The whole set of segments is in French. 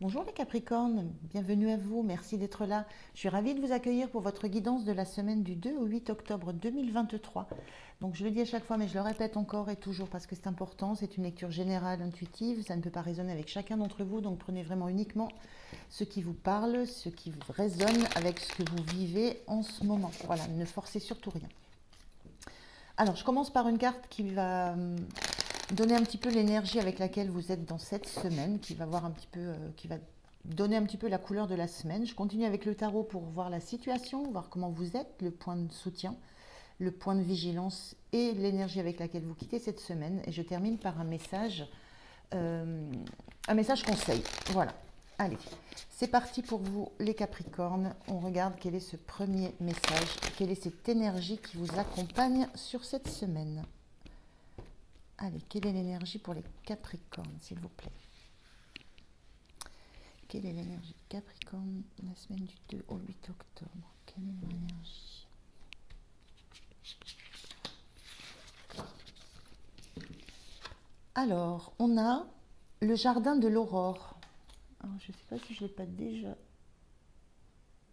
Bonjour les Capricornes, bienvenue à vous, merci d'être là. Je suis ravie de vous accueillir pour votre guidance de la semaine du 2 au 8 octobre 2023. Donc je le dis à chaque fois, mais je le répète encore et toujours parce que c'est important, c'est une lecture générale, intuitive, ça ne peut pas résonner avec chacun d'entre vous, donc prenez vraiment uniquement ce qui vous parle, ce qui résonne avec ce que vous vivez en ce moment. Voilà, ne forcez surtout rien. Alors je commence par une carte qui va donner un petit peu l'énergie avec laquelle vous êtes dans cette semaine, qui va voir un petit peu, qui va donner un petit peu la couleur de la semaine. Je continue avec le tarot pour voir la situation, voir comment vous êtes, le point de soutien, le point de vigilance et l'énergie avec laquelle vous quittez cette semaine. Et je termine par euh, un message conseil. Voilà. Allez, c'est parti pour vous les Capricornes. On regarde quel est ce premier message, quelle est cette énergie qui vous accompagne sur cette semaine. Allez, quelle est l'énergie pour les Capricornes, s'il vous plaît? Quelle est l'énergie Capricorne la semaine du 2 au 8 octobre? Quelle est l'énergie? Alors, on a le jardin de l'aurore. Alors, je ne sais pas si je ne l'ai pas déjà.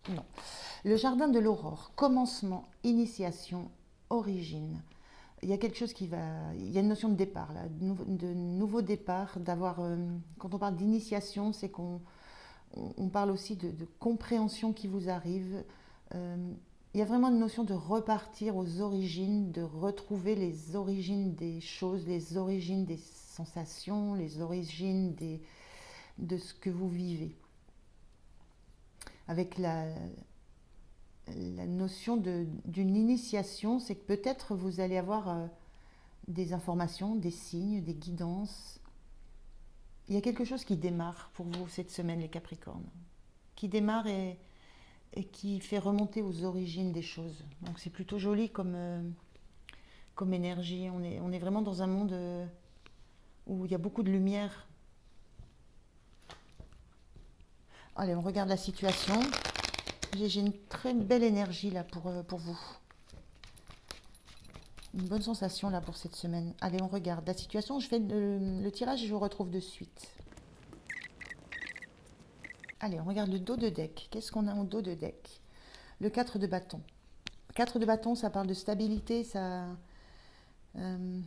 Non. Le jardin de l'aurore, commencement, initiation, origine. Il y a quelque chose qui va. Il y a une notion de départ, là, de nouveau départ, d'avoir. Quand on parle d'initiation, c'est qu'on on parle aussi de compréhension qui vous arrive. Euh, il y a vraiment une notion de repartir aux origines, de retrouver les origines des choses, les origines des sensations, les origines de ce que vous vivez. Avec la notion d'une initiation, c'est que peut-être vous allez avoir des informations, des signes, des guidances. Il y a quelque chose qui démarre pour vous cette semaine, les Capricornes. Qui démarre et qui fait remonter aux origines des choses. Donc c'est plutôt joli comme énergie. On est vraiment dans un monde où il y a beaucoup de lumière. Allez, on regarde la situation. J'ai une très belle énergie là pour vous. Une bonne sensation là pour cette semaine. Allez, on regarde la situation. Je fais le tirage et je vous retrouve de suite. Allez, on regarde le dos de deck. Qu'est-ce qu'on a au dos de deck? Le 4 de bâton. 4 de bâton, ça parle de stabilité, ça... euh,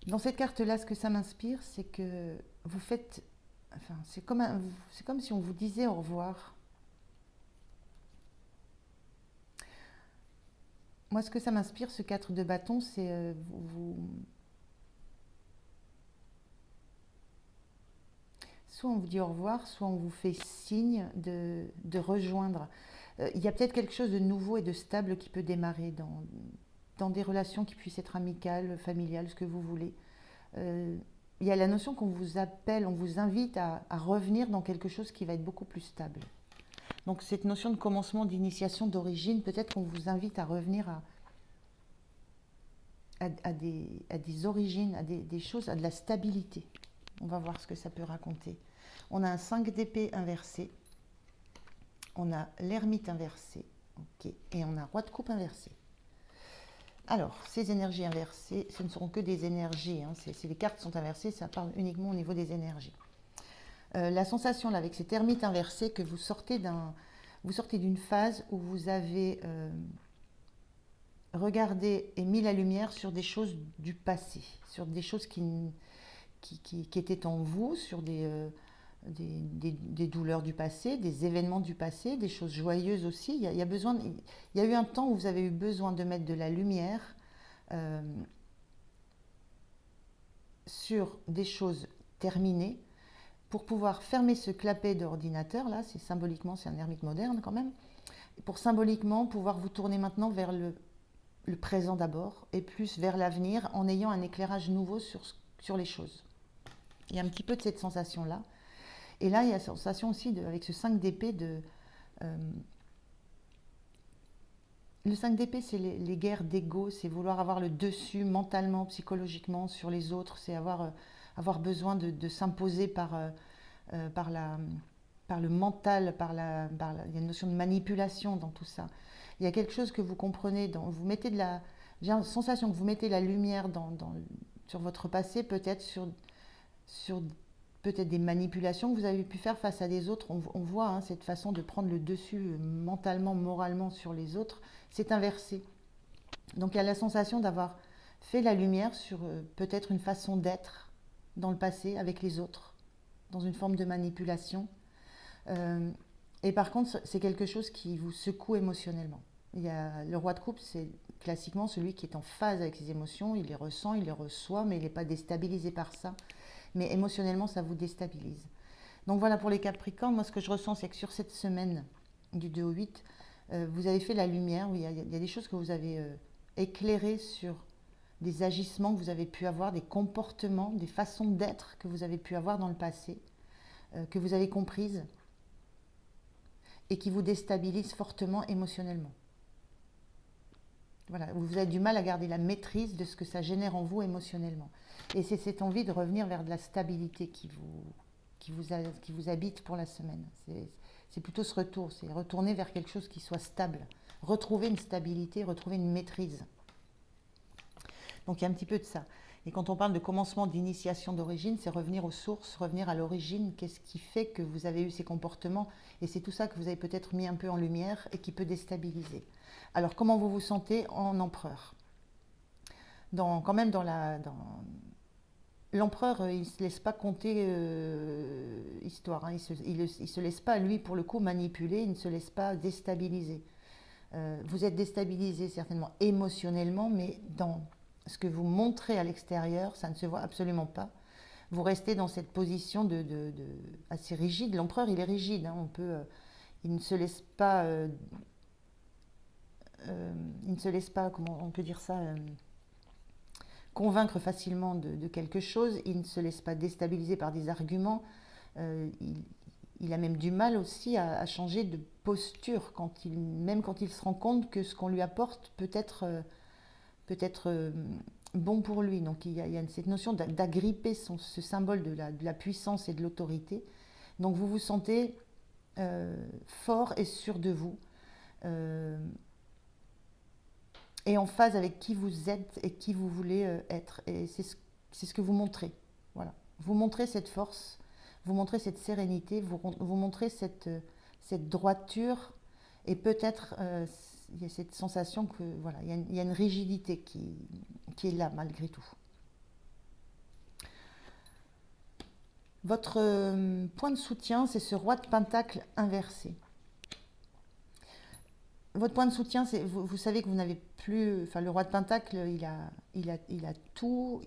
Dans cette carte-là, ce que ça m'inspire, c'est que vous faites... Enfin, c'est comme si on vous disait au revoir. Moi, ce que ça m'inspire, ce 4 de bâton, c'est soit on vous dit au revoir, soit on vous fait signe de rejoindre. Il y a peut-être quelque chose de nouveau et de stable qui peut démarrer dans des relations qui puissent être amicales, familiales, ce que vous voulez. Euh, il y a la notion qu'on vous appelle, on vous invite à revenir dans quelque chose qui va être beaucoup plus stable. Donc cette notion de commencement, d'initiation, d'origine, peut-être qu'on vous invite à revenir à des origines, des choses, à de la stabilité. On va voir ce que ça peut raconter. On a un 5 d'épée inversé, on a l'ermite inversé, ok, et on a roi de coupe inversé. Alors, ces énergies inversées, ce ne seront que des énergies. Hein. Si les cartes sont inversées, ça parle uniquement au niveau des énergies. La sensation là, avec cet ermite inversé, que vous sortez d'une phase où vous avez regardé et mis la lumière sur des choses du passé, sur des choses qui étaient en vous, sur des douleurs du passé, des événements du passé, des choses joyeuses aussi. Il y a eu un temps où vous avez eu besoin de mettre de la lumière euh, sur des choses terminées pour pouvoir fermer ce clapet d'ordinateur. Là, c'est symboliquement, c'est un ermite moderne quand même. Pour symboliquement pouvoir vous tourner maintenant vers le présent d'abord et plus vers l'avenir en ayant un éclairage nouveau sur les choses. Il y a un petit peu de cette sensation-là. Et là, il y a la sensation aussi, avec ce 5 d'épée, euh, le 5 d'épée, c'est les guerres d'ego, c'est vouloir avoir le dessus mentalement, psychologiquement sur les autres, c'est avoir besoin de s'imposer par, par le mental, il y a une notion de manipulation dans tout ça. Il y a quelque chose que vous comprenez, vous mettez j'ai la sensation que vous mettez la lumière sur votre passé, peut-être sur peut-être des manipulations que vous avez pu faire face à des autres. On voit hein, cette façon de prendre le dessus mentalement, moralement sur les autres, c'est inversé. Donc il y a la sensation d'avoir fait la lumière sur peut-être une façon d'être dans le passé avec les autres, dans une forme de manipulation. Euh, et par contre, c'est quelque chose qui vous secoue émotionnellement. Il y a, le roi de coupe, c'est classiquement celui qui est en phase avec ses émotions, il les ressent, il les reçoit, mais il n'est pas déstabilisé par ça. Mais émotionnellement, ça vous déstabilise. Donc voilà, pour les Capricornes, moi ce que je ressens, c'est que sur cette semaine du 2 au 8, vous avez fait la lumière, oui, il y a des choses que vous avez éclairées sur des agissements que vous avez pu avoir, des comportements, des façons d'être que vous avez pu avoir dans le passé, que vous avez comprises et qui vous déstabilisent fortement émotionnellement. Voilà, vous avez du mal à garder la maîtrise de ce que ça génère en vous émotionnellement. Et c'est cette envie de revenir vers de la stabilité qui vous habite pour la semaine. C'est plutôt ce retour, c'est retourner vers quelque chose qui soit stable, retrouver une stabilité, retrouver une maîtrise. Donc il y a un petit peu de ça. Et quand on parle de commencement d'initiation d'origine, c'est revenir aux sources, revenir à l'origine, qu'est-ce qui fait que vous avez eu ces comportements. Et c'est tout ça que vous avez peut-être mis un peu en lumière et qui peut déstabiliser. Alors comment vous vous sentez en empereur? Quand même l'empereur, il ne se laisse pas compter histoire. Hein. Il se laisse pas, lui, pour le coup, manipuler, il ne se laisse pas déstabiliser. Vous êtes déstabilisé certainement émotionnellement, mais dans ce que vous montrez à l'extérieur, ça ne se voit absolument pas. Vous restez dans cette position assez rigide. L'empereur, il est rigide. Hein. Il ne se laisse pas, comment on peut dire ça, convaincre facilement de quelque chose. Il ne se laisse pas déstabiliser par des arguments. Il a même du mal aussi à changer de posture, même quand il se rend compte que ce qu'on lui apporte peut être bon pour lui. Donc il y a cette notion d'agripper ce symbole de la puissance et de l'autorité. Donc vous vous sentez fort et sûr de vous, et en phase avec qui vous êtes et qui vous voulez être. Et c'est ce que vous montrez. Voilà. Vous montrez cette force, vous montrez cette sérénité, vous montrez cette droiture, et peut-être il y a cette sensation que voilà, il y a une rigidité qui est là malgré tout. Votre point de soutien, c'est ce roi de pentacle inversé. Votre point de soutien, c'est vous savez que vous n'avez plus. Enfin, le roi de pentacle, il a tout.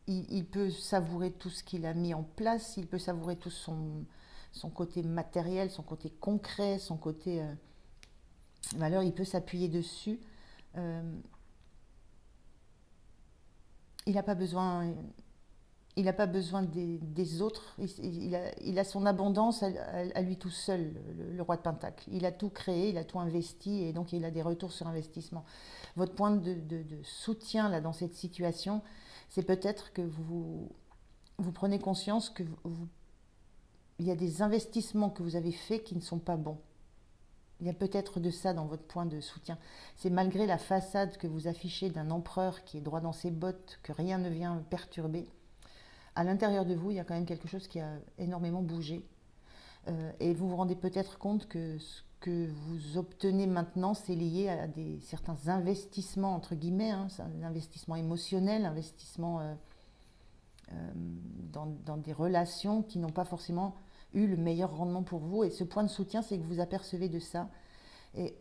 Il peut savourer tout ce qu'il a mis en place. Il peut savourer tout son côté matériel, son côté concret, son côté valeur. Il peut s'appuyer dessus. Il n'a pas besoin. Il n'a pas besoin des autres. Il a son abondance à lui tout seul, le roi de Pentacle. Il a tout créé, il a tout investi, et donc il a des retours sur investissement. Votre point de soutien là, dans cette situation, c'est peut-être que vous prenez conscience que il y a des investissements que vous avez faits qui ne sont pas bons. Il y a peut-être de ça dans votre point de soutien. C'est malgré la façade que vous affichez d'un empereur qui est droit dans ses bottes, que rien ne vient perturber. À l'intérieur de vous, il y a quand même quelque chose qui a énormément bougé. Et vous vous rendez peut-être compte que ce que vous obtenez maintenant, c'est lié à certains investissements, entre guillemets, hein, un investissement émotionnel, investissement dans des relations qui n'ont pas forcément eu le meilleur rendement pour vous. Et ce point de soutien, c'est que vous apercevez de ça. Et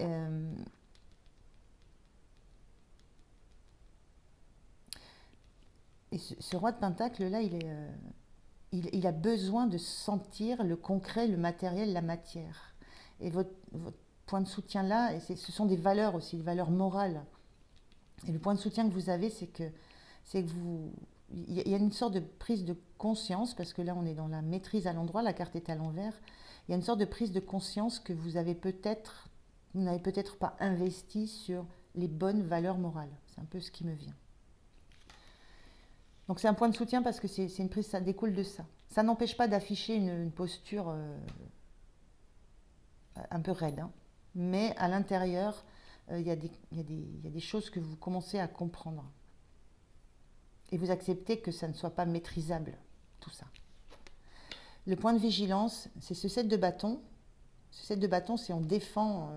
ce roi de Pentacle, là, il a besoin de sentir le concret, le matériel, la matière. Et votre point de soutien là, ce sont des valeurs aussi, des valeurs morales. Et le point de soutien que vous avez, c'est que il y a une sorte de prise de conscience, parce que là, on est dans la maîtrise à l'endroit, la carte est à l'envers. Il y a une sorte de prise de conscience que vous n'avez peut-être pas investi sur les bonnes valeurs morales. C'est un peu ce qui me vient. Donc c'est un point de soutien parce que c'est une prise, ça découle de ça. Ça n'empêche pas d'afficher une posture un peu raide, hein. Mais à l'intérieur, il y a des choses que vous commencez à comprendre. et vous acceptez que ça ne soit pas maîtrisable, tout ça. Le point de vigilance, c'est ce 7 de bâton. Ce 7 de bâton, c'est on défend,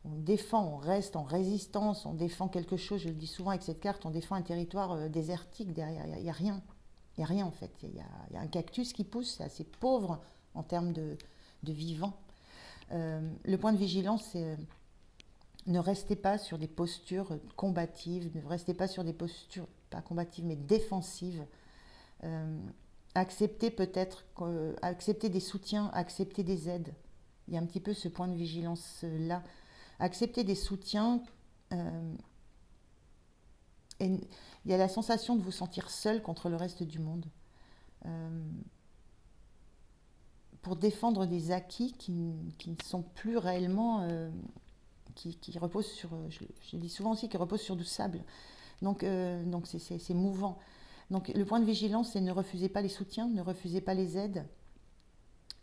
on reste en résistance, on défend quelque chose. Je le dis souvent avec cette carte, on défend un territoire désertique derrière. Il n'y a rien. Il n'y a rien en fait. Il y a un cactus qui pousse, c'est assez pauvre en termes de vivant. Le point de vigilance, c'est ne restez pas sur des postures combatives, ne restez pas sur des postures, pas combatives, mais défensives. Acceptez peut-être, accepter des soutiens, accepter des aides. Il y a un petit peu ce point de vigilance-là. Accepter des soutiens, et il y a la sensation de vous sentir seul contre le reste du monde. Pour défendre des acquis qui ne sont plus réellement, qui reposent sur, je dis souvent aussi, qui reposent sur du sable. Donc c'est mouvant. Donc le point de vigilance, c'est ne refusez pas les soutiens, ne refusez pas les aides,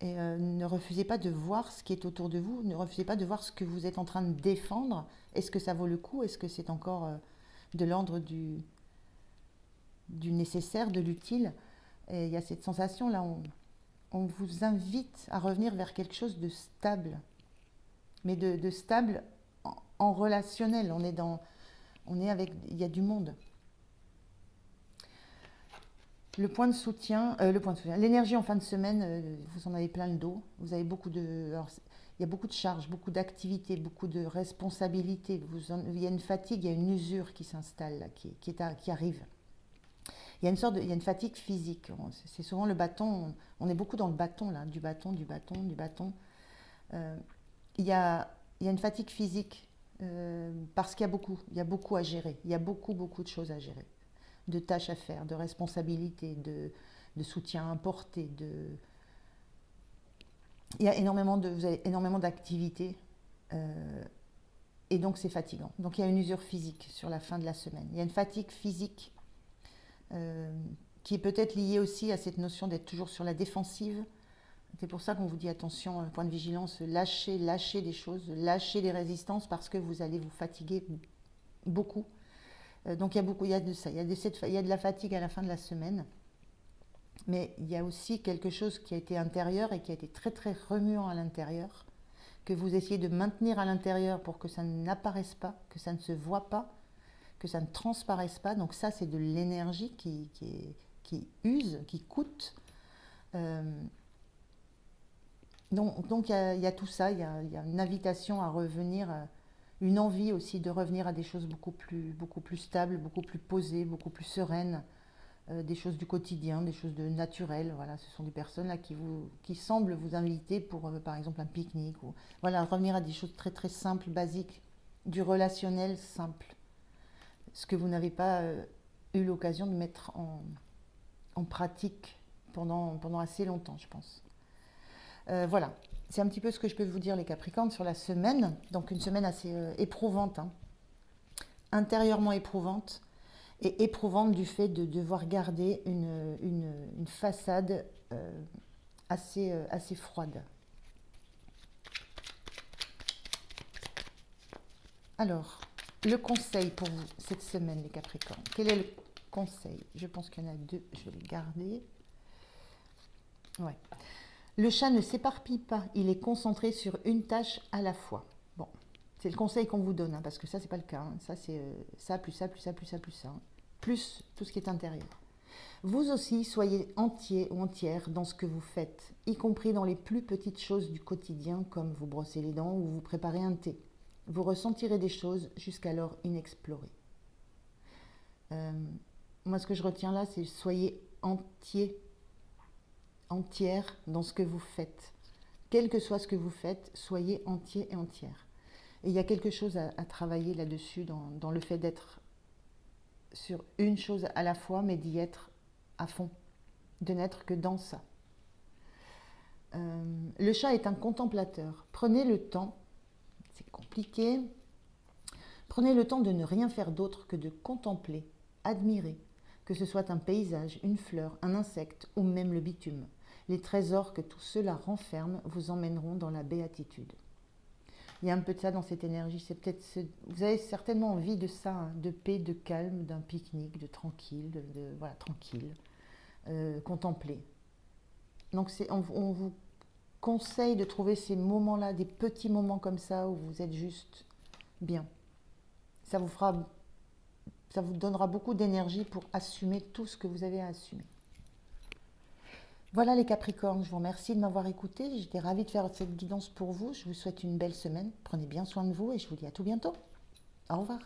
et ne refusez pas de voir ce qui est autour de vous, ne refusez pas de voir ce que vous êtes en train de défendre. Est-ce que ça vaut le coup? Est-ce que c'est encore de l'ordre du nécessaire, de l'utile? Et il y a cette sensation-là, on vous invite à revenir vers quelque chose de stable, mais de stable en relationnel. Il y a du monde. Le point de soutien, l'énergie en fin de semaine, vous en avez plein le dos. Vous avez il y a beaucoup de charges, beaucoup d'activités, beaucoup de responsabilités. Il y a une fatigue, il y a une usure qui s'installe, là, qui arrive. Il y a une fatigue physique. C'est souvent le bâton. On est beaucoup dans le bâton là, du bâton. Il y a une fatigue physique parce qu'il y a beaucoup à gérer. Il y a beaucoup de choses à gérer, de tâches à faire, de responsabilités, de soutien à apporter. Vous avez énormément d'activités et donc c'est fatigant. Donc il y a une usure physique sur la fin de la semaine. Il y a une fatigue physique qui est peut-être liée aussi à cette notion d'être toujours sur la défensive. C'est pour ça qu'on vous dit attention, point de vigilance, lâchez des choses, lâchez des résistances parce que vous allez vous fatiguer beaucoup. Donc il y a de ça, il y a de la fatigue à la fin de la semaine, mais il y a aussi quelque chose qui a été intérieur et qui a été très très remuant à l'intérieur, que vous essayez de maintenir à l'intérieur pour que ça n'apparaisse pas, que ça ne se voit pas, que ça ne transparaisse pas. Donc ça, c'est de l'énergie qui use, qui coûte. Donc il y a tout ça, il y a une invitation à revenir, une envie aussi de revenir à des choses beaucoup plus stables, beaucoup plus posées, beaucoup plus sereines, des choses du quotidien, des choses de naturelles. Voilà, ce sont des personnes là qui semblent vous inviter pour par exemple un pique-nique, ou voilà, revenir à des choses très très simples, basiques, du relationnel simple. Ce que vous n'avez pas eu l'occasion de mettre en pratique pendant assez longtemps, je pense. Voilà, c'est un petit peu ce que je peux vous dire les Capricornes sur la semaine. Donc une semaine assez éprouvante, hein. Intérieurement éprouvante, et éprouvante du fait de devoir garder une façade assez froide. Alors, le conseil pour vous cette semaine, les Capricornes. Quel est le conseil? Je pense qu'il y en a deux, je vais les garder. Ouais. Le chat ne s'éparpille pas, il est concentré sur une tâche à la fois. Bon, c'est le conseil qu'on vous donne, hein, parce que ça, c'est pas le cas. Hein. Ça, c'est ça, plus ça, plus ça, plus ça, plus ça. Hein. Plus tout ce qui est intérieur. Vous aussi, soyez entier ou entière dans ce que vous faites, y compris dans les plus petites choses du quotidien, comme vous brosser les dents ou vous préparez un thé. Vous ressentirez des choses jusqu'alors inexplorées. Moi, ce que je retiens là, c'est soyez entier, entière dans ce que vous faites. Quel que soit ce que vous faites, soyez entier et entière. Et il y a quelque chose à travailler là-dessus, dans le fait d'être sur une chose à la fois, mais d'y être à fond, de n'être que dans ça. Le chat est un contemplateur. Prenez le temps, c'est compliqué, prenez le temps de ne rien faire d'autre que de contempler, admirer, que ce soit un paysage, une fleur, un insecte ou même le bitume. Les trésors que tout cela renferme vous emmèneront dans la béatitude. Il y a un peu de ça dans cette énergie. C'est peut-être vous avez certainement envie de ça, hein, de paix, de calme, d'un pique-nique, de tranquille, voilà, tranquille, contempler. Donc on vous conseille de trouver ces moments-là, des petits moments comme ça où vous êtes juste bien. Ça vous fera, ça vous donnera beaucoup d'énergie pour assumer tout ce que vous avez à assumer. Voilà les Capricornes, je vous remercie de m'avoir écouté. J'étais ravie de faire cette guidance pour vous. Je vous souhaite une belle semaine. Prenez bien soin de vous et je vous dis à tout bientôt. Au revoir.